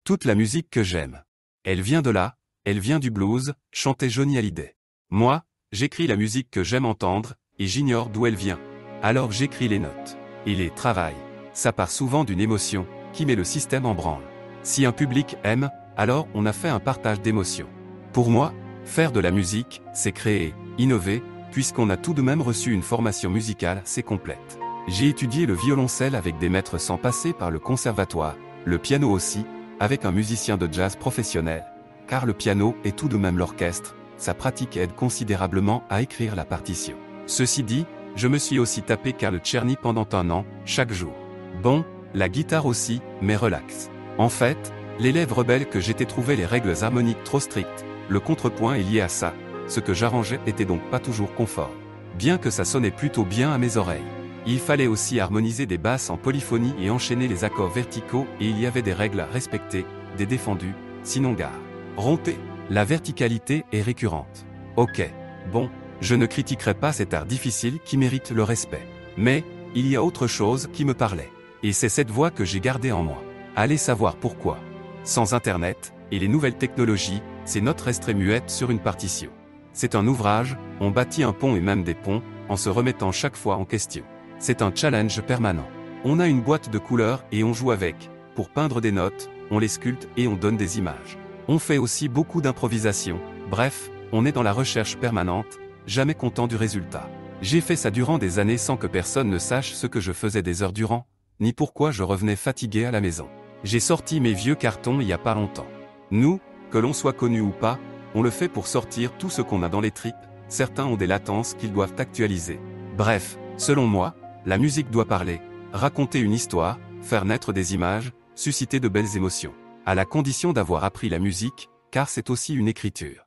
Toute la musique que j'aime. Elle vient de là, elle vient du blues, chantait Johnny Hallyday. Moi, j'écris la musique que j'aime entendre, et j'ignore d'où elle vient. Alors j'écris les notes. Et les travaille. Ça part souvent d'une émotion, qui met le système en branle. Si un public aime, alors on a fait un partage d'émotions. Pour moi, faire de la musique, c'est créer, innover, puisqu'on a tout de même reçu une formation musicale assez complète. J'ai étudié le violoncelle avec des maîtres sans passer par le conservatoire, le piano aussi, avec un musicien de jazz professionnel. Car le piano est tout de même l'orchestre, sa pratique aide considérablement à écrire la partition. Ceci dit, je me suis aussi tapé Karl Czerny pendant 1 an, chaque jour. Bon, la guitare aussi, mais relax. En fait, l'élève rebelle que j'étais trouvait les règles harmoniques trop strictes, le contrepoint est lié à ça, ce que j'arrangeais était donc pas toujours confort. Bien que ça sonnait plutôt bien à mes oreilles. Il fallait aussi harmoniser des basses en polyphonie et enchaîner les accords verticaux et il y avait des règles à respecter, des défendus, sinon gare. Rompez. La verticalité est récurrente. Ok. Bon, je ne critiquerai pas cet art difficile qui mérite le respect. Mais, il y a autre chose qui me parlait. Et c'est cette voix que j'ai gardée en moi. Allez savoir pourquoi. Sans Internet, et les nouvelles technologies, ces notes resteraient muettes sur une partition. C'est un ouvrage, on bâtit un pont et même des ponts, en se remettant chaque fois en question. C'est un challenge permanent. On a une boîte de couleurs et on joue avec. Pour peindre des notes, on les sculpte et on donne des images. On fait aussi beaucoup d'improvisation. Bref, on est dans la recherche permanente, jamais content du résultat. J'ai fait ça durant des années sans que personne ne sache ce que je faisais des heures durant, ni pourquoi je revenais fatigué à la maison. J'ai sorti mes vieux cartons il y a pas longtemps. Nous, que l'on soit connu ou pas, on le fait pour sortir tout ce qu'on a dans les tripes, certains ont des latences qu'ils doivent actualiser. Bref, selon moi, la musique doit parler, raconter une histoire, faire naître des images, susciter de belles émotions. À la condition d'avoir appris la musique, car c'est aussi une écriture.